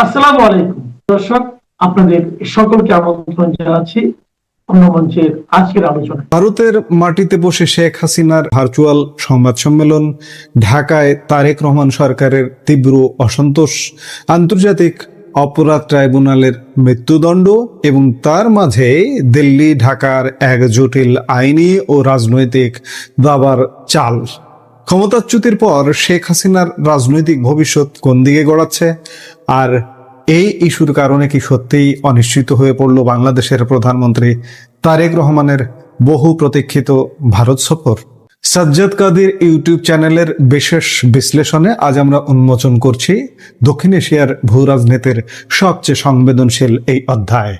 আসসালামু আলাইকুম দর্শক, আপনাদের সকলকে আমন্ত্রণ জানাচ্ছি অন্য মঞ্চের আজকের আলোচনা। ভারতের মাটিতে বসে শেখ হাসিনার ভার্চুয়াল সংবাদ সম্মেলন, ঢাকায় তারেক রহমান সরকারের তীব্র অসন্তোষ, আন্তর্জাতিক অপরাধ ট্রাইব্যুনালের মৃত্যুদণ্ড এবং তার মাঝে দিল্লি ঢাকার এক জটিল আইনি ও রাজনৈতিক দাবার চাল। ক্ষমতাচ্যুতির পর শেখ হাসিনার রাজনৈতিক ভবিষ্যৎ কোন দিকে গড়াচ্ছে, আর এই ইস্যুর কারণে কি সত্যিই অনিশ্চিত হয়ে পড়ল বাংলাদেশের প্রধানমন্ত্রী তারেক রহমানের বহু প্রতীক্ষিত ভারত সফর? সাজ্জাদ কাদির ইউটিউব চ্যানেলের বিশেষ বিশ্লেষণে আজ আমরা উন্মোচন করছি দক্ষিণ এশিয়ার ভূ রাজনীতির সবচেয়ে সংবেদনশীল এই অধ্যায়।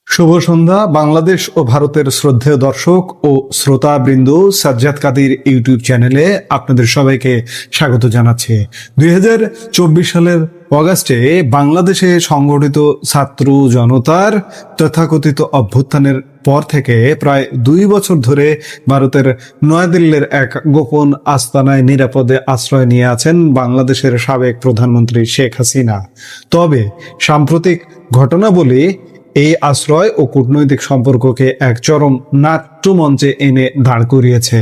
শুভ সন্ধ্যা বাংলাদেশ ও ভারতের শ্রদ্ধেয় দর্শক ও শ্রোতাবৃন্দ, সাজ্জাদ কাদির ইউটিউব চ্যানেলে আপনাদের সবাইকে স্বাগত জানাচ্ছি। 2024 সালের অগাস্টে বাংলাদেশে সংগঠিত ছাত্র জনতার তথাকথিত অভ্যুত্থানের পর থেকে প্রায় 2 বছর ধরে ভারতের নয়াদিল্লির এক গোপন আস্তানায় নিরাপদে আশ্রয় নিয়ে আছেন বাংলাদেশের সাবেক প্রধানমন্ত্রী শেখ হাসিনা। তবে সাম্প্রতিক ঘটনাবলী এই আশ্রয় ও কূটনৈতিক সম্পর্ককে এক চরম নাট্যমঞ্চে এনে দাঁড় করিয়েছে।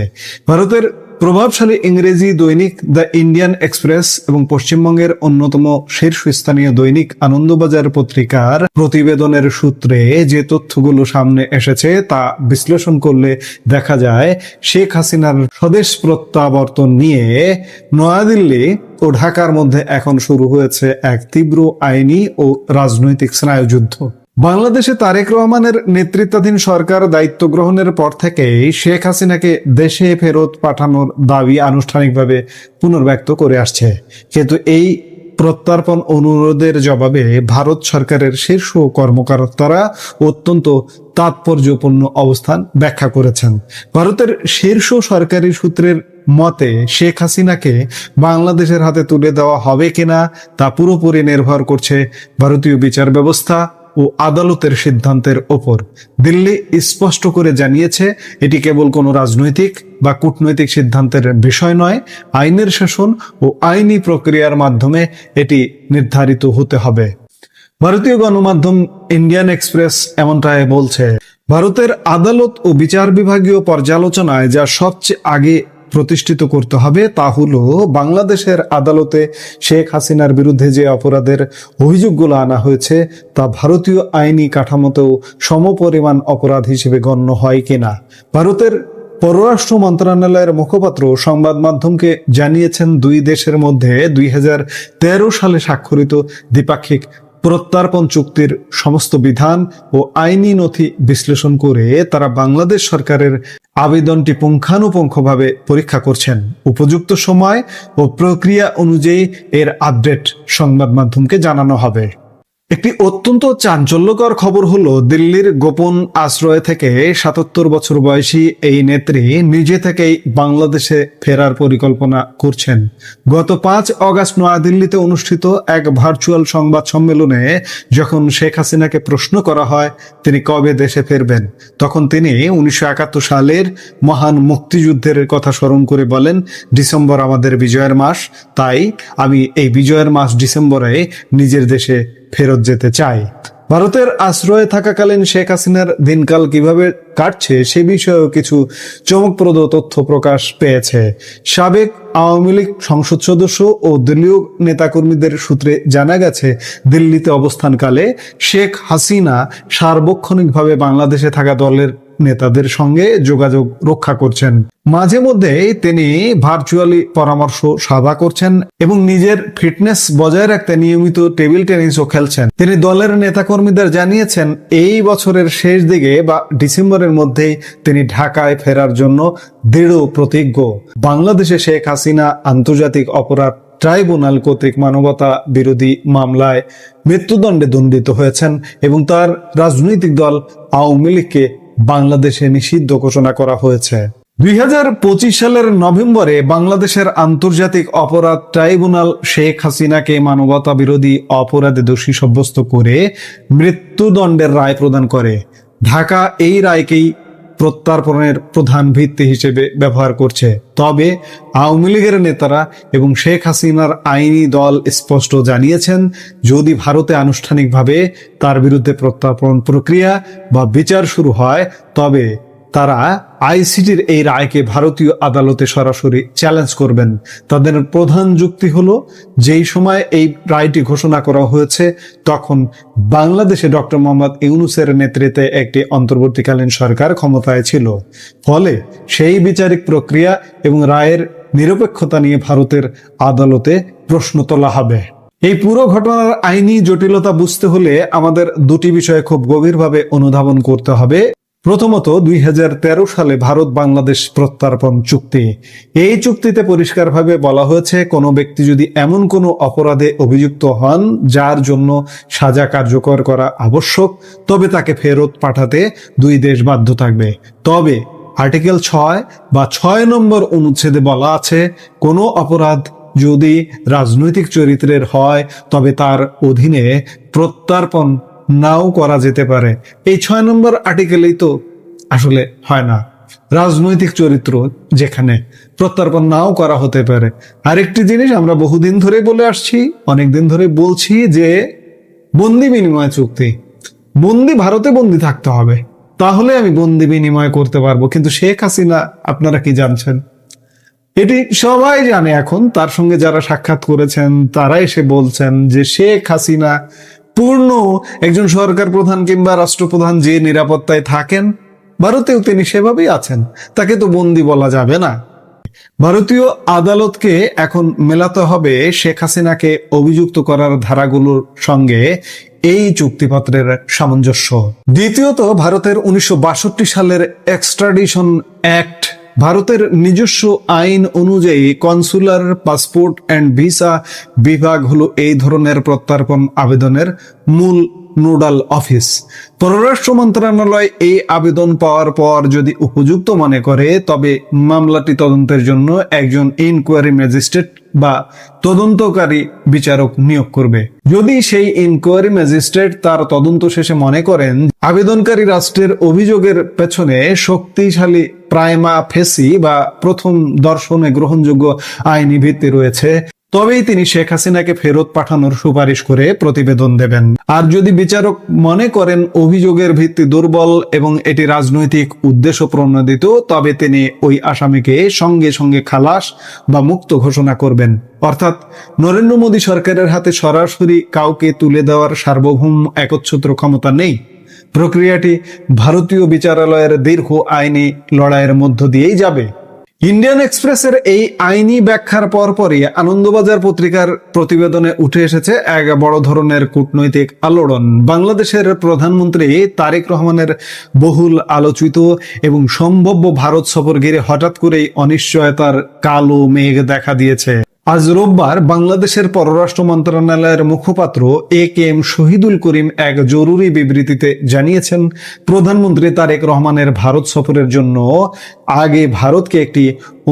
ভারতের প্রভাবশালী ইংরেজি দৈনিক দ্য ইন্ডিয়ান এক্সপ্রেস এবং পশ্চিমবঙ্গের অন্যতম শীর্ষস্থানীয় দৈনিক আনন্দবাজার পত্রিকার প্রতিবেদনের সূত্রে যে তথ্যগুলো সামনে এসেছে তা বিশ্লেষণ করলে দেখা যায় শেখ হাসিনার স্বদেশ প্রত্যাবর্তন নিয়ে নয়াদিল্লি ও ঢাকার মধ্যে এখন শুরু হয়েছে এক তীব্র আইনি ও রাজনৈতিক স্নায়ুযুদ্ধ। বাংলাদেশে তারেক রহমানের নেতৃত্বাধীন সরকার দায়িত্ব গ্রহণের পর থেকেই শেখ হাসিনাকে দেশে ফেরত পাঠানোর দাবি আনুষ্ঠানিকভাবে পুনর্ব্যক্ত করে আসছে, কিন্তু এই প্রত্যর্পণ অনুরোধের জবাবে ভারত সরকারের শীর্ষ কর্মকর্তারা অত্যন্ত তাৎপর্যপূর্ণ অবস্থান ব্যাখ্যা করেছেন। ভারতের শীর্ষ সরকারি সূত্রের মতে শেখ হাসিনাকে বাংলাদেশের হাতে তুলে দেওয়া হবে কিনা তা পুরোপুরি নির্ভর করছে ভারতীয় বিচার ব্যবস্থা ও আদালতের সিদ্ধান্তের ওপর। দিল্লি স্পষ্ট করে জানিয়েছে এটি কেবল কোনো রাজনৈতিক বা কূটনৈতিক সিদ্ধান্তের বিষয় নয়, আইনের শাসন ও আইনি প্রক্রিয়ার মাধ্যমে এটি নির্ধারিত হতে হবে। ভারতীয় গণমাধ্যম ইন্ডিয়ান এক্সপ্রেস এমনটাই বলছে। ভারতের আদালত ও বিচার বিভাগীয় পর্যালোচনায় যা সবচেয়ে আগে প্রতিষ্ঠিত করতে হবে তা হলো বাংলাদেশের আদালতে শেখ হাসিনার বিরুদ্ধে যে অপরাধের অভিযোগগুলো আনা হয়েছে তা ভারতীয় আইনি কাঠামোতেও সমপরিমাণ অপরাধ হিসেবে গণ্য হয় কিনা। ভারতের পররাষ্ট্র মন্ত্রণালয়ের মুখপাত্র সংবাদ মাধ্যমকে জানিয়েছেন, দুই দেশের মধ্যে 2013 সালে স্বাক্ষরিত দ্বিপাক্ষিক প্রত্যর্পণ চুক্তির সমস্ত বিধান ও আইনি নথি বিশ্লেষণ করে তারা বাংলাদেশ সরকারের আবেদনটি পুঙ্খানুপুঙ্খভাবে পরীক্ষা করছেন। উপযুক্ত সময় ও প্রক্রিয়া অনুযায়ী এর আপডেট সংবাদ মাধ্যমকে জানানো হবে। একটি অত্যন্ত চাঞ্চল্যকর খবর হলো, দিল্লির গোপন আশ্রয় থেকে 77 বছর বয়সী এই নেত্রী নিজে থেকেই বাংলাদেশে ফেরার পরিকল্পনা করছেন। গত 5 অগাস্ট নয়াদিল্লিতে অনুষ্ঠিত এক ভার্চুয়াল সংবাদ সম্মেলনে যখন শেখ হাসিনাকে প্রশ্ন করা হয় তিনি কবে দেশে ফিরবেন, তখন তিনি 1971 সালের মহান মুক্তিযুদ্ধের কথা স্মরণ করে বলেন, ডিসেম্বর আমাদের বিজয়ের মাস, তাই আমি এই বিজয়ের মাস ডিসেম্বরে নিজের দেশে ফেরত যেতে চাই। ভারতের আশ্রয়ে থাকাকালীন শেখ হাসিনার দিনকাল কিভাবে কাটছে সে বিষয়েও কিছু চমকপ্রদ তথ্য প্রকাশ পেয়েছে। সাবেক আওয়ামী লীগ সংসদ সদস্য ও দলীয় নেতাকর্মীদের সূত্রে জানা গেছে, দিল্লিতে অবস্থানকালে শেখ হাসিনা সার্বক্ষণিকভাবে বাংলাদেশে থাকা দলের নেতাদের সঙ্গে যোগাযোগ রক্ষা করছেন। মাঝে মধ্যে তিনি ভার্চুয়ালি পরামর্শ সভা করছেন এবং নিজের ফিটনেস বজায় রাখতে নিয়মিত টেবিল টেনিসও খেলছেন। তিনি দলের নেতাকর্মীদের জানিয়েছেন এই বছরের শেষ দিকে বা ডিসেম্বরের মধ্যেই তিনি ঢাকায় ফেরার জন্য দৃঢ় প্রতিজ্ঞ। বাংলাদেশে শেখ হাসিনা আন্তর্জাতিক অপরাধ ট্রাইব্যুনাল কর্তৃক মানবতা বিরোধী মামলায় মৃত্যুদণ্ডে দণ্ডিত হয়েছেন এবং তার রাজনৈতিক দল আওয়ামী লীগকে বাংলাদেশে নিষিদ্ধ ঘোষণা করা হয়েছে। 2025 সালের নভেম্বরে বাংলাদেশের আন্তর্জাতিক অপরাধ ট্রাইব্যুনাল শেখ হাসিনাকে মানবতা বিরোধী অপরাধে দোষী সাব্যস্ত করে মৃত্যুদণ্ডের রায় প্রদান করে। ঢাকা এই রায়কেই প্রত্যার্পণের প্রধান ভিত্তি হিসেবে ব্যবহার করছে। তবে আওয়ামী লীগের নেতারা এবং শেখ হাসিনার আইনি দল স্পষ্ট জানিয়েছেন, যদি ভারতে আনুষ্ঠানিকভাবে তার বিরুদ্ধে প্রত্যার্পণ প্রক্রিয়া বা বিচার শুরু হয়, তবে তারা আইসিটির এই রায়কে ভারতীয় আদালতে সরাসরি চ্যালেঞ্জ করবেন। তাদের প্রধান যুক্তি হলো, যেই সময় এই রায়টি ঘোষণা করা হয়েছে তখন বাংলাদেশে ডক্টর মোহাম্মদ ইউনূসের নেতৃত্বে একটি অন্তর্বর্তীকালীন সরকার ক্ষমতায় ছিল। ফলে সেই বিচারিক প্রক্রিয়া এবং রায়ের নিরপেক্ষতা নিয়ে ভারতের আদালতে প্রশ্ন তোলা হবে। এই পুরো ঘটনার আইনি জটিলতা বুঝতে হলে আমাদের দুটি বিষয়ে খুব গভীরভাবে অনুধাবন করতে হবে। প্রথমত, 2013 সালে ভারত বাংলাদেশ প্রত্যার্পণ চুক্তি। এই চুক্তিতে পরিষ্কারভাবে বলা হয়েছে, কোনো ব্যক্তি যদি এমন কোনো অপরাধে অভিযুক্ত হন যার জন্য সাজা কার্যকর করা আবশ্যক, তবে তাকে ফেরত পাঠাতে দুই দেশ বাধ্য থাকবে। তবে আর্টিকেল 6 বা 6 নম্বর অনুচ্ছেদে বলা আছে, কোনো অপরাধ যদি রাজনৈতিক চরিত্রের হয় তবে তার অধীনে প্রত্যার্পণ নাও করা যেতে পারে। এই 6 নম্বর আর্টিকেলেই তো আসলে হয় না, রাজনৈতিক চরিত্র যেখানে প্রত্যার্পণ নাও করা হতে পারে। আরেকটি জিনিস আমরা বহুদিন ধরে বলে আসছি, অনেকদিন ধরে বলছি যে বন্দি বিনিময় চুক্তি, বন্দি ভারতে বন্দি থাকতে হবে, তাহলে আমি বন্দি বিনিময় করতে পারবো। কিন্তু শেখ হাসিনা, আপনারা কি জানছেন? এটি সবাই জানে। এখন তার সঙ্গে যারা সাক্ষাৎ করেছেন তারা এসে বলছেন যে শেখ হাসিনা পূর্ণ একজন সরকার প্রধান কিংবা রাষ্ট্রপ্রধান যে নিরাপত্তায় থাকেন, ভারতেও তিনি সেভাবেই আছেন, তাকে তো বন্দি বলা যাবে না। ভারতীয় আদালতকে এখন মেলাতে হবে শেখ হাসিনাকে অভিযুক্ত করার ধারাগুলোর সঙ্গে এই চুক্তিপত্রের সামঞ্জস্য। দ্বিতীয়ত, ভারতের 1962 সালের এক্সট্রাডিশন অ্যাক্ট ভারতের নিজস্ব আইন অনুযায়ী কনসুলার, পাসপোর্ট অ্যান্ড ভিসা বিভাগ হলো এই ধরনের প্রত্যার্পণ আবেদনের মূল নোডাল অফিস। পররাষ্ট্র মন্ত্রণালয় এই আবেদন পাওয়ার পর যদি উপযুক্ত মনে করে, তবে মামলাটি তদন্তের জন্য একজন ইনকোয়ারি ম্যাজিস্ট্রেট বা তদন্তকারী বিচারক নিয়োগ করবে। যদি সেই ইনকোয়ারি ম্যাজিস্ট্রেট তার তদন্ত শেষে মনে করেন আবেদনকারী রাষ্ট্রের অভিযোগের পেছনে শক্তিশালী প্রাইমা ফেসি বা প্রথম দর্শনে গ্রহণযোগ্য আইনি ভিত্তি রয়েছে, তবেই তিনি শেখ হাসিনাকে ফেরত পাঠানোর সুপারিশ করে প্রতিবেদন দেবেন। আর যদি বিচারক মনে করেন অভিযোগের ভিত্তি দুর্বল এবং এটি রাজনৈতিক উদ্দেশ্য প্রণোদিত, তবে তিনি ওই আসামিকে সঙ্গে সঙ্গে খালাস বা মুক্ত ঘোষণা করবেন। অর্থাৎ নরেন্দ্র মোদী সরকারের হাতে সরাসরি কাউকে তুলে দেওয়ার সার্বভৌম একচ্ছত্র ক্ষমতা নেই। প্রক্রিয়াটি ভারতীয় বিচারালয়ের দীর্ঘ আইনি লড়াইয়ের মধ্য দিয়েই যাবে। ইন্ডিয়ান এক্সপ্রেসের এই আইনি ব্যাখ্যার পরপরই আনন্দবাজার পত্রিকার প্রতিবেদনে উঠে এসেছে এক বড় ধরনের কূটনৈতিক আলোড়ন। বাংলাদেশের প্রধানমন্ত্রী তারেক রহমানের বহুল আলোচিত এবং সম্ভাব্য ভারত সফর ঘিরে হঠাৎ করেই অনিশ্চয়তার কালো মেঘ দেখা দিয়েছে। আজ রোববার বাংলাদেশের পররাষ্ট্র মন্ত্রণালয়ের মুখপাত্র এ.কে.এম. শহীদুল করিম এক জরুরি বিবৃতিতে জানিয়েছেন, প্রধানমন্ত্রী তারেক রহমানের ভারত সফরের জন্য আগে ভারতকে একটি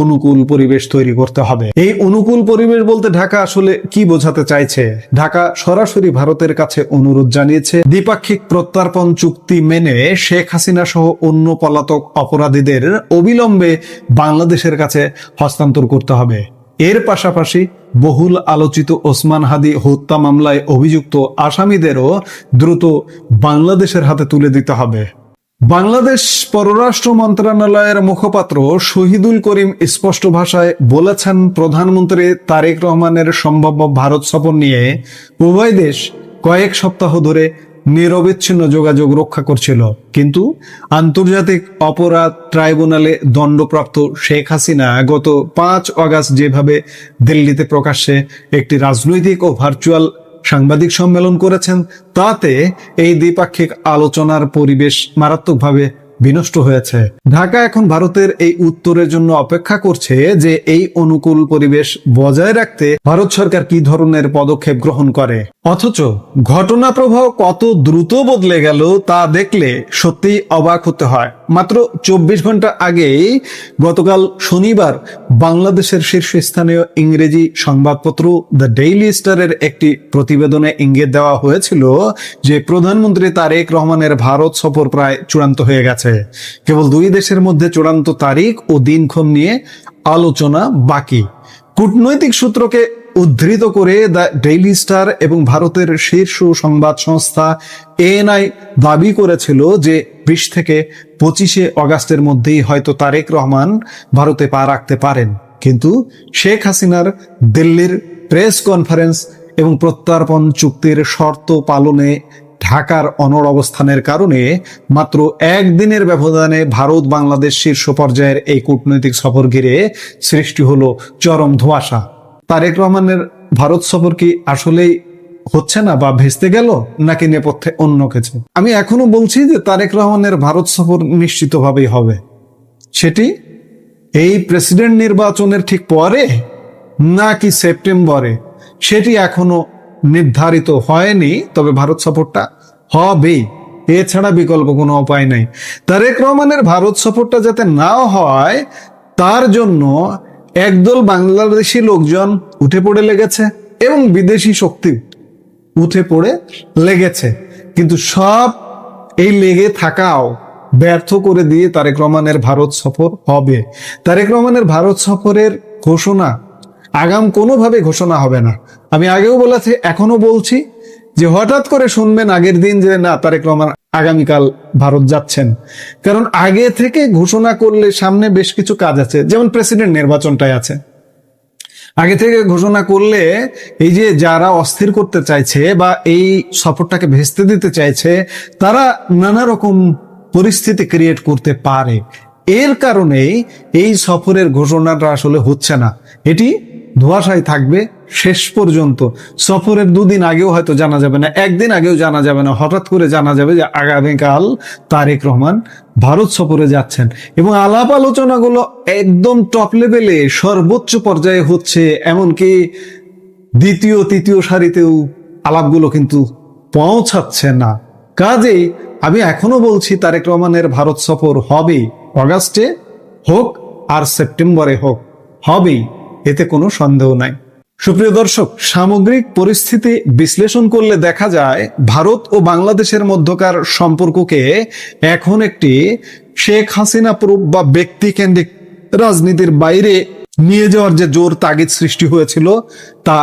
অনুকূল পরিবেশ তৈরি করতে হবে। এই অনুকূল পরিবেশ বলতে ঢাকা আসলে কি বোঝাতে চাইছে? ঢাকা সরাসরি ভারতের কাছে অনুরোধ জানিয়েছে দ্বিপাক্ষিক প্রত্যার্পণ চুক্তি মেনে শেখ হাসিনা সহ অন্য পলাতক অপরাধীদের অবিলম্বে বাংলাদেশের কাছে হস্তান্তর করতে হবে। এর পাশাপাশি বহুল আলোচিত ওসমান হাদি হত্যা মামলায় অভিযুক্ত আসামিদেরও দ্রুত বাংলাদেশের হাতে তুলে দিতে হবে। বাংলাদেশ পররাষ্ট্র মন্ত্রণালয়ের মুখপাত্র শহীদুল করিম স্পষ্ট ভাষায় বলেছেন, প্রধানমন্ত্রী তারেক রহমানের সম্ভাব্য ভারত সফর নিয়ে উভয় দেশ কয়েক সপ্তাহ ধরে নিরবিচ্ছিন্ন যোগাযোগ রক্ষা করছিল, কিন্তু আন্তর্জাতিক অপরাধ ট্রাইব্যুনালে দণ্ডপ্রাপ্ত শেখ হাসিনা গত 5 আগস্ট যেভাবে দিল্লিতে প্রকাশ্যে একটি রাজনৈতিক ও ভার্চুয়াল সাংবাদিক সম্মেলন করেছেন, তাতে এই দ্বিপাক্ষিক আলোচনার পরিবেশ মারাত্মকভাবে বিনষ্ট হয়েছে। ঢাকা এখন ভারতের এই উত্তরের জন্য অপেক্ষা করছে যে এই অনুকূল পরিবেশ বজায় রাখতে ভারত সরকার কি ধরনের পদক্ষেপ গ্রহণ করে। অথচ ঘটনা প্রবাহ কত দ্রুত বদলে গেল তা দেখলে সত্যি অবাক হতে হয়। মাত্র 24 ঘন্টা আগেই গতকাল শনিবার বাংলাদেশের শীর্ষস্থানীয় ইংরেজি সংবাদপত্র দ্য ডেইলি স্টারের একটি প্রতিবেদনে ইঙ্গিত দেওয়া হয়েছিল যে প্রধানমন্ত্রী তারেক রহমানের ভারত সফর প্রায় চূড়ান্ত হয়ে গেছে। কেবল দুই দেশের মধ্যে চূড়ান্ত তারিখ ও দিনক্ষণ নিয়ে আলোচনা বাকি। কূটনৈতিক সূত্রকে উদ্ধৃত করে দ্য ডেইলি স্টার এবং ভারতের শীর্ষ সংবাদ সংস্থা এএনআই দাবি করেছিল যে 20 থেকে 25 অগাস্টের মধ্যেই হয়তো তারেক রহমান ভারতে পা রাখতে পারেন। কিন্তু শেখ হাসিনার দিল্লির প্রেস কনফারেন্স এবং প্রত্যর্পণ চুক্তির শর্ত পালনে ঢাকার অনড় অবস্থানের কারণে মাত্র একদিনের ব্যবধানে ভারত বাংলাদেশ শীর্ষ পর্যায়ের এই কূটনৈতিক সফর ঘিরে সৃষ্টি হলো চরম ধোঁয়াশা। তারেক রহমানের ভারত সফর কি আসলেই হচ্ছে না বা ভেস্তে গেল, নাকি নেপথ্যে অন্য কিছু? আমি এখনো বলছি যে তারেক রহমানের ভারত সফর নিশ্চিতভাবেই হবে। সেটি এই প্রেসিডেন্ট নির্বাচনের ঠিক পরে নাকি সেপ্টেম্বরে সেটি এখনো নির্ধারিত হয়নি, তবে ভারত সফরটা হবেই, এছাড়া বিকল্প কোনো উপায় নাই। তারেক রহমানের ভারত সফরটা যাতে না হয় তার জন্য একদল বাংলাদেশি লোকজন উঠে পড়ে লেগেছে এবং বিদেশি শক্তি উঠে পড়ে লেগেছে, কিন্তু সব এই লেগে থাকাও ব্যর্থ করে দিয়ে তারেক রহমানের ভারত সফর হবে। তারেক রহমানের ভারত সফরের ঘোষণা আগাম কোনোভাবে ঘোষণা হবে না। আমি আগেও বলেছি, এখনো বলছি যে হঠাৎ করে শুনবেন আগের দিন যে না তারেক রহমান আগামীকাল ভারত যাচ্ছেন, কারণ আগে থেকে ঘোষণা করলে সামনে বেশ কিছু কাজ আছে, যেমন প্রেসিডেন্ট নির্বাচনটাই আছে। আগে থেকে ঘোষণা করলে এই যে যারা অস্থির করতে চাইছে বা এই সফরটাকে ভেস্তে দিতে চাইছে তারা নানা রকম পরিস্থিতি ক্রিয়েট করতে পারে। এর কারণেই এই সফরের ঘোষণাটা আসলে হচ্ছে না, এটি ধোঁয়াশায় থাকবে শেষ পর্যন্ত। সফরের 2 দিন আগেও হয়তো জানা যাবে না, একদিন আগেও জানা যাবে না, হঠাৎ করে জানা যাবে যে আগামীকাল তারেক রহমান ভারত সফরে যাচ্ছেন এবং আলাপ আলোচনাগুলো একদম টপ লেভেলে সর্বোচ্চ পর্যায়ে হচ্ছে, এমনকি দ্বিতীয় তৃতীয় সারিতেও আলাপগুলো কিন্তু পৌঁছাচ্ছে না। কাজেই আমি এখনো বলছি তারেক রহমানের ভারত সফর হবে, অগাস্টে হোক আর সেপ্টেম্বরে হোক, হবেই, এতে কোনো সন্দেহ নাই। সুপ্রিয় দর্শক, সামগ্রিক পরিস্থিতি বিশ্লেষণ করলে দেখা যায় ভারত ও বাংলাদেশের মধ্যকার সম্পর্ককে এখন একটি শেখ হাসিনা প্রুফ বা ব্যক্তিকেন্দ্রিক রাজনীতির বাইরে নিয়ে যাওয়ার যে জোর তাগিদ সৃষ্টি হয়েছিল তা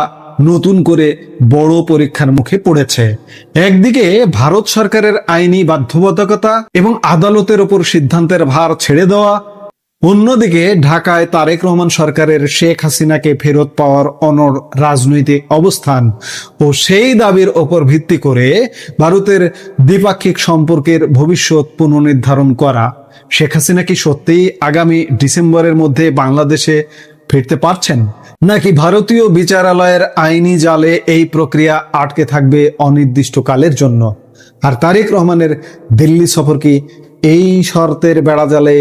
নতুন করে বড় পরীক্ষার মুখে পড়েছে। একদিকে ভারত সরকারের আইনি বাধ্যবাধকতা এবং আদালতের ওপর সিদ্ধান্তের ভার ছেড়ে দেওয়া, অন্যদিকে ঢাকায় তারেক রহমান সরকারের শেখ হাসিনাকে ফেরত পাওয়ার অনড় রাজনৈতিক অবস্থান ও সেই দাবির ওপর ভিত্তি করে ভারতের দ্বিপাক্ষিক সম্পর্কের ভবিষ্যৎ পুনর্নির্ধারণ করা। শেখ হাসিনা কি সত্যিই আগামী ডিসেম্বরের মধ্যে বাংলাদেশে ফিরতে পারছেন, নাকি ভারতীয় বিচারালয়ের আইনি জালে এই প্রক্রিয়া আটকে থাকবে অনির্দিষ্টকালের জন্য? আর তারেক রহমানের দিল্লি সফর কি এই শর্তের বেড়াজালে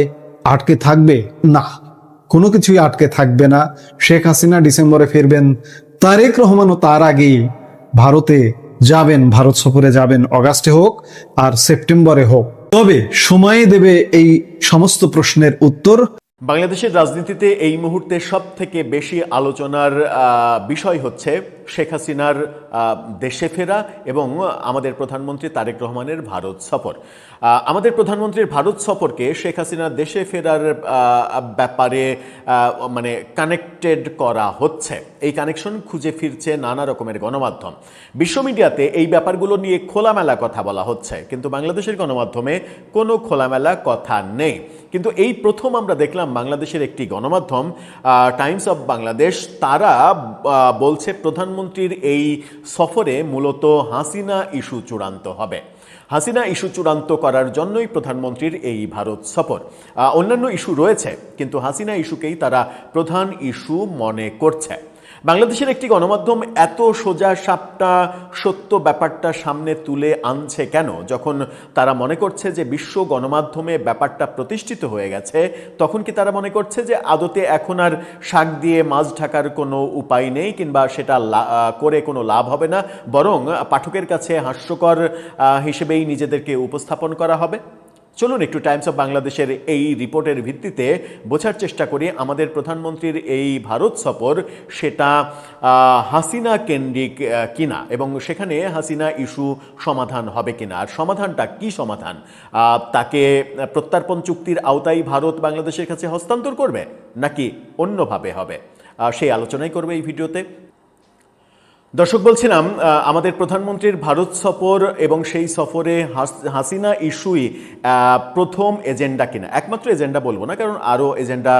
আটকে থাকবে? না, কোনো কিছুই আটকে থাকবে না। শেখ হাসিনা ডিসেম্বরে ফিরবেন, তারেক রহমানও তার আগেই ভারতে যাবেন, ভারত সফরে যাবেন, অগাস্টে হোক আর সেপ্টেম্বরে হোক। তবে সময় দেবে এই সমস্ত প্রশ্নের উত্তর। বাংলাদেশের রাজনীতিতে এই মুহূর্তে সব থেকে বেশি আলোচনার বিষয় হচ্ছে শেখ হাসিনার দেশে ফেরা এবং আমাদের প্রধানমন্ত্রী তারেক রহমানের ভারত সফর। আমাদের প্রধানমন্ত্রীর ভারত সফরকে শেখ হাসিনার দেশে ফেরার ব্যাপারে মানে কানেক্টেড করা হচ্ছে। এই কানেকশন খুঁজে ফিরছে নানা রকমের গণমাধ্যম। বিশ্ব মিডিয়াতে এই ব্যাপারগুলো নিয়ে খোলামেলা কথা বলা হচ্ছে, কিন্তু বাংলাদেশের গণমাধ্যমে কোনো খোলামেলা কথা নেই। কিন্তু এই প্রথম আমরা দেখলাম বাংলাদেশের একটি গণমাধ্যম টাইমস অফ বাংলাদেশ, তারা বলছে প্রধানমন্ত্রীর এই সফরে মূলত হাসিনা ইস্যু চূড়ান্ত হবে। হাসিনা ইস্যু চূড়ান্ত করার জন্যই প্রধানমন্ত্রীর এই ভারত সফর। অন্যান্য ইস্যু রয়েছে, কিন্তু হাসিনা ইস্যুকেই তারা প্রধান ইস্যু মনে করছে। বাংলাদেশের একটি গণমাধ্যম এত সোজা সাপটা সত্য ব্যাপারটা সামনে তুলে আনছে কেন? যখন তারা মনে করছে যে বিশ্ব গণমাধ্যমে ব্যাপারটা প্রতিষ্ঠিত হয়ে গেছে, তখন কি তারা মনে করছে যে আদতে এখন আর শাক দিয়ে মাছ ঢাকার কোনো উপায় নেই, কিংবা সেটা করে কোনো লাভ হবে না, বরং পাঠকের কাছে হাস্যকর হিসেবেই নিজেদেরকে উপস্থাপন করা হবে? চলুন একটু টাইমস অফ বাংলাদেশের এই রিপোর্টের ভিত্তিতে বোঝার চেষ্টা করি আমাদের প্রধানমন্ত্রীর এই ভারত সফর সেটা হাসিনা কেন্দ্রিক কিনা, এবং সেখানে হাসিনা ইস্যু সমাধান হবে কিনা, আর সমাধানটা কি সমাধান? তাকে প্রত্যর্পণ চুক্তির আওতায় ভারত বাংলাদেশের কাছে হস্তান্তর করবে, নাকি অন্যভাবে হবে? সেই আলোচনাই করবে এই ভিডিওতে। দর্শক, বলছিলাম আমাদের প্রধানমন্ত্রীর ভারত সফর এবং সেই সফরে হাসিনা ইস্যুই প্রথম এজেন্ডা কিনা। একমাত্র এজেন্ডা বলবো না, কারণ আরও এজেন্ডা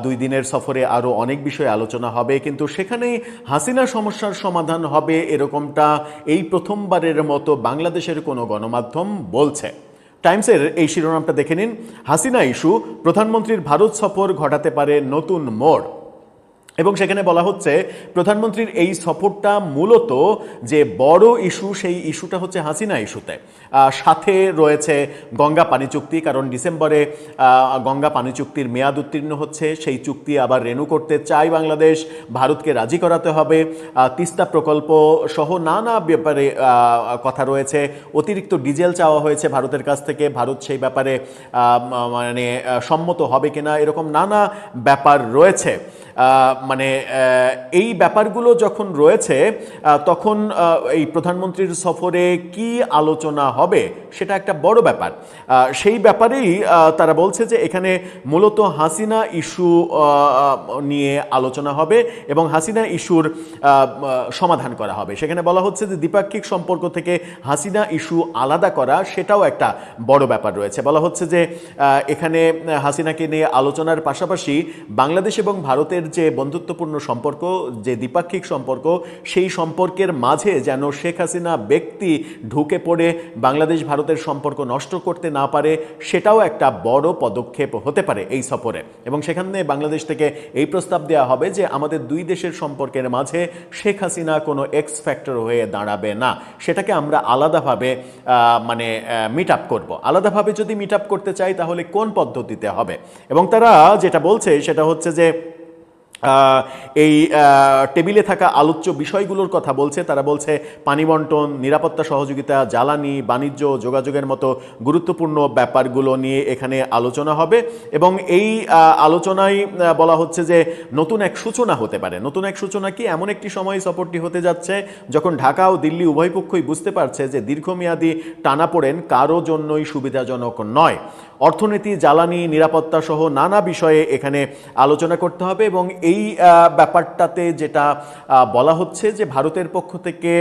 2 দিনের সফরে আরও অনেক বিষয়ে আলোচনা হবে, কিন্তু সেখানেই হাসিনা সমস্যার সমাধান হবে এরকমটা এই প্রথমবারের মতো বাংলাদেশের কোনো গণমাধ্যম বলছে। টাইমসের এই শিরোনামটা দেখে নিন, হাসিনা ইস্যু প্রধানমন্ত্রীর ভারত সফর ঘটাতে পারে নতুন মোড়। এবং সেখানে বলা হচ্ছে প্রধানমন্ত্রীর এই সফরটা মূলত যে বড় ইস্যু, সেই ইস্যুটা হচ্ছে হাসিনা ইস্যুতে। সাথে রয়েছে গঙ্গা পানি চুক্তি, কারণ ডিসেম্বরে গঙ্গা পানি চুক্তির মেয়াদ উত্তীর্ণ হচ্ছে, সেই চুক্তি আবার রেনু করতে চায় বাংলাদেশ, ভারতকে রাজি করাতে হবে। তিস্তা প্রকল্প সহ নানা ব্যাপারে কথা রয়েছে, অতিরিক্ত ডিজেল চাওয়া হয়েছে ভারতের কাছ থেকে, ভারত সেই ব্যাপারে মানে সম্মত হবে কিনা, এরকম নানা ব্যাপার রয়েছে। মানে এই ব্যাপারগুলো যখন রয়েছে, তখন এই প্রধানমন্ত্রীর সফরে কি আলোচনা হবে সেটা একটা বড় ব্যাপার। সেই ব্যাপারেই তারা বলছে যে এখানে মূলত হাসিনা ইস্যু নিয়ে আলোচনা হবে এবং হাসিনা ইস্যুর সমাধান করা হবে। সেখানে বলা হচ্ছে যে দ্বিপাক্ষিক সম্পর্ক থেকে হাসিনা ইস্যু আলাদা করা, সেটাও একটা বড় ব্যাপার রয়েছে। বলা হচ্ছে যে এখানে হাসিনাকে নিয়ে আলোচনার পাশাপাশি বাংলাদেশ এবং ভারতের যে বন্ধুত্বপূর্ণ সম্পর্ক, যে দ্বিপাক্ষিক সম্পর্ক, সেই সম্পর্কের মাঝে যেন শেখ হাসিনা ব্যক্তি ঢুকে পড়ে বাংলাদেশ ভারতের সম্পর্ক নষ্ট করতে না পারে, সেটাও একটা বড় পদক্ষেপ হতে পারে এই সফরে। এবং সেখানে বাংলাদেশ থেকে এই প্রস্তাব দেওয়া হবে যে আমাদের 2 দেশের সম্পর্কের মাঝে শেখ হাসিনা কোনো এক্স ফ্যাক্টর হয়ে দাঁড়াবে না, সেটাকে আমরা আলাদাভাবে মানে মিট আপ করবো। আলাদাভাবে যদি মিট আপ করতে চাই তাহলে কোন পদ্ধতিতে হবে? এবং তারা যেটা বলছে সেটা হচ্ছে যে এই টেবিলে থাকা আলোচ্য বিষয়গুলোর কথা বলছে। তারা বলছে পানি বন্টন, নিরাপত্তা সহযোগিতা, জ্বালানি, বাণিজ্য, যোগাযোগের মতো গুরুত্বপূর্ণ ব্যাপারগুলো নিয়ে এখানে আলোচনা হবে। এবং এই আলোচনায় বলা হচ্ছে যে নতুন এক সূচনা হতে পারে। নতুন এক সূচনা কি? এমন একটি সময় সফরটি হতে যাচ্ছে যখন ঢাকা ও দিল্লি উভয় পক্ষই বুঝতে পারছে যে দীর্ঘমেয়াদী টানাপোড়েন কারো জন্যই সুবিধাজনক নয়। অর্থনীতি, জ্বালানি, নিরাপত্তা সহ নানা বিষয়ে এখানে আলোচনা করতে হবে। এবং এই ব্যাপারটাতে যেটা বলা হচ্ছে যে ভারতের পক্ষ থেকে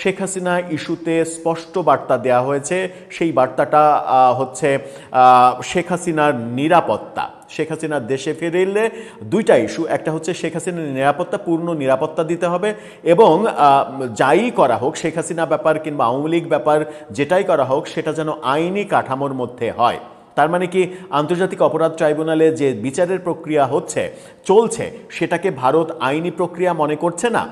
শেখ হাসিনা ইস্যুতে স্পষ্ট বার্তা দেওয়া হয়েছে। সেই বার্তাটা হচ্ছে শেখ হাসিনার নিরাপত্তা। শেখ হাসিনার দেশে ফিরলে 2টা ইস্যু, একটা হচ্ছে শেখ হাসিনার নিরাপত্তা, পূর্ণ নিরাপত্তা দিতে হবে, এবং যাই করা হোক, শেখ হাসিনা ব্যাপার কিংবা আওয়ামী লীগ ব্যাপার যেটাই করা হোক, সেটা যেন আইনি কাঠামোর মধ্যে হয়। তার মানে কি, আন্তর্জাতিক অপরাধ ট্রাইব্যুনালে যে বিচারের প্রক্রিয়া চলছে, সেটাকে ভারত আইনি প্রক্রিয়া মনে করছে না,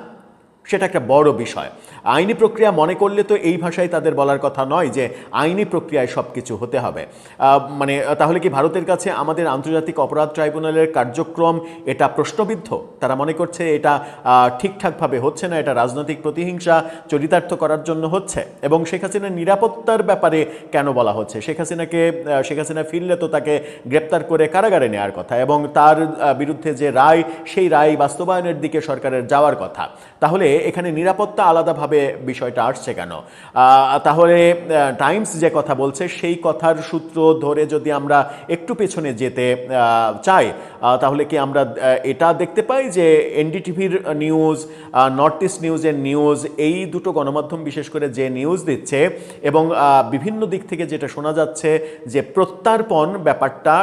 সেটা একটা বড় বিষয়। আইনি প্রক্রিয়া মনে করলে তো এই ভাষায় তাদের বলার কথা নয় যে আইনি প্রক্রিয়ায় সব কিছু হতে হবে। মানে তাহলে কি ভারতের কাছে আমাদের আন্তর্জাতিক অপরাধ ট্রাইব্যুনালের কার্যক্রম এটা প্রশ্নবিদ্ধ? তারা মনে করছে এটা ঠিকঠাকভাবে হচ্ছে না, এটা রাজনৈতিক প্রতিহিংসা চরিতার্থ করার জন্য হচ্ছে। এবং শেখ হাসিনার নিরাপত্তার ব্যাপারে কেন বলা হচ্ছে? শেখ হাসিনা ফিরলে তো তাকে গ্রেপ্তার করে কারাগারে নেওয়ার কথা, এবং তার বিরুদ্ধে যে রায়, সেই রায় বাস্তবায়নের দিকে সরকারের যাওয়ার কথা। তাহলে এখানে নিরাপত্তা আলাদাভাবে বিষয়টা আসছে কেন? তাহলে টাইমস যে কথা বলছে, সেই কথার সূত্র ধরে যদি আমরা একটু পেছনে যেতে চাই, তাহলে কি আমরা এটা দেখতে পাই যে এনডিটিভির নিউজ, নর্থ ইস্ট নিউজের নিউজ, এই দুটো গণমাধ্যম বিশেষ করে যে নিউজ দিচ্ছে, এবং বিভিন্ন দিক থেকে যেটা শোনা যাচ্ছে যে প্রত্যর্পণ ব্যাপারটা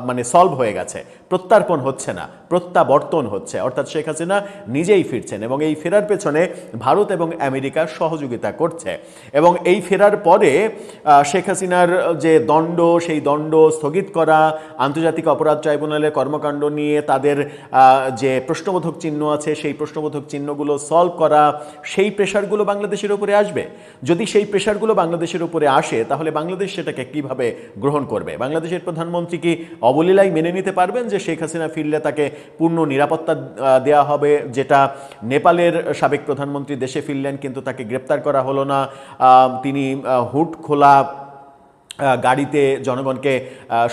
মানে সলভ হয়ে গেছে। প্রত্যার্পণ হচ্ছে না, প্রত্যাবর্তন হচ্ছে, অর্থাৎ শেখ হাসিনা নিজেই ফিরছেন এবং এই ফেরার পেছনে ভারত এবং আমেরিকা সহযোগিতা করছে। এবং এই ফেরার পরে শেখ হাসিনার যে দণ্ড, সেই দণ্ড স্থগিত করা, আন্তর্জাতিক অপরাধ ট্রাইব্যুনালের কর্মকাণ্ড নিয়ে তাদের যে প্রশ্নবোধক চিহ্ন আছে সেই প্রশ্নবোধক চিহ্নগুলো সলভ করা, সেই প্রেশারগুলো বাংলাদেশের উপরে আসবে। যদি সেই প্রেশারগুলো বাংলাদেশের উপরে আসে তাহলে বাংলাদেশ সেটাকে কিভাবে গ্রহণ করবে? বাংলাদেশের প্রধানমন্ত্রী কি অবলীলায় মেনে নিতে পারবেন যে শেখ হাসিনা ফিরলে তাকে পূর্ণ নিরাপত্তা দেওয়া হবে? যেটা নেপালের সাবেক প্রধানমন্ত্রী দেশে ফিরলেন কিন্তু তাকে গ্রেপ্তার করা হলো না, তিনি হুড খোলা গাড়িতে জনগণকে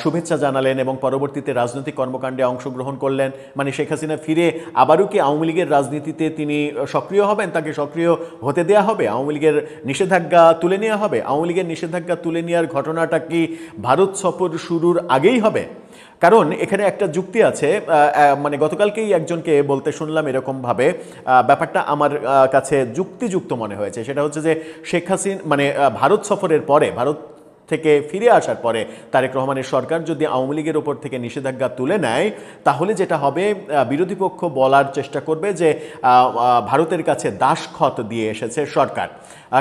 শুভেচ্ছা জানালেন এবং পরবর্তীতে রাজনৈতিক কর্মকাণ্ডে অংশগ্রহণ করলেন। মানে শেখ হাসিনা ফিরে আবারও কি আওয়ামী লীগের রাজনীতিতে তিনি সক্রিয় হবেন? তাকে সক্রিয় হতে দেয়া হবে? আওয়ামী লীগের নিষেধাজ্ঞা তুলে নেওয়া হবে? আওয়ামী লীগের নিষেধাজ্ঞা তুলে নেওয়ার ঘটনাটা কি ভারত সফর শুরুর আগেই হবে? কারণ এখানে একটা যুক্তি আছে, মানে গতকালকেই একজনকে বলতে শুনলাম এরকমভাবে, ব্যাপারটা আমার কাছে যুক্তিযুক্ত মনে হয়েছে। সেটা হচ্ছে যে শেখ হাসিনা মানে ভারত সফরের পরে, ভারত থেকে ফিরে আসার পরে তারেক রহমানের সরকার যদি আওয়ামী লীগের ওপর থেকে নিষেধাজ্ঞা তুলে নেয় তাহলে যেটা হবে, বিরোধী পক্ষ বলার চেষ্টা করবে যে ভারতের কাছে দাসখত দিয়ে এসেছে সরকার।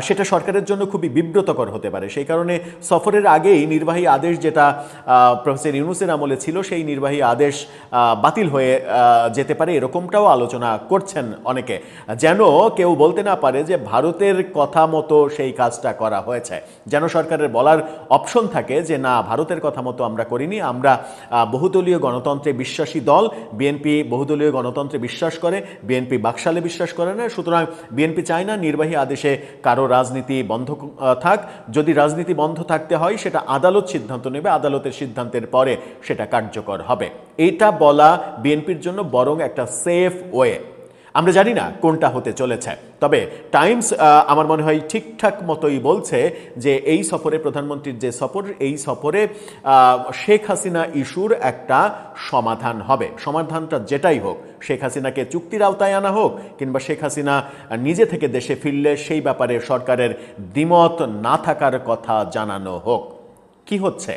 সেটা সরকারের জন্য খুবই বিব্রতকর হতে পারে। সেই কারণে সফরের আগেই নির্বাহী আদেশ যেটা প্রফেসর ইউনূসের আমলে ছিল, সেই নির্বাহী আদেশ বাতিল হয়ে যেতে পারে, এরকমটাও আলোচনা করছেন অনেকে, যেন কেউ বলতে না পারে যে ভারতের কথা মতো সেই কাজটা করা হয়েছে, যেন সরকারের বলার অপশন থাকে যে না, ভারতের কথা মতো আমরা করিনি, আমরা বহুদলীয় গণতন্ত্রে বিশ্বাসী দল, বিএনপি বহুদলীয় গণতন্ত্রে বিশ্বাস করে, বিএনপি বাকশালে বিশ্বাস করে না, সুতরাং বিএনপি চায় না নির্বাহী আদেশে কারো রাজনীতি বন্ধ থাক। যদি রাজনীতি বন্ধ থাকতে হয় সেটা আদালত সিদ্ধান্ত নেবে, আদালতের সিদ্ধান্তের পরে সেটা কার্যকর হবে। এটা বলা বিএনপির জন্য বরং একটা সেফ ওয়ে। আমরা জানি না কোনটা হতে চলেছে, তবে টাইমস আমার মনে হয় ঠিকঠাক মতোই বলছে যে এই সফরে, প্রধানমন্ত্রীর যে সফর, এই সফরে শেখ হাসিনা ইস্যুর একটা সমাধান হবে। সমাধানটা যেটাই হোক, শেখ হাসিনাকে চুক্তির আওতায় আনা হোক কিংবা শেখ হাসিনা নিজে থেকে দেশে ফিরলে সেই ব্যাপারে সরকারের দ্বিমত না থাকার কথা জানানো হোক। কি হচ্ছে?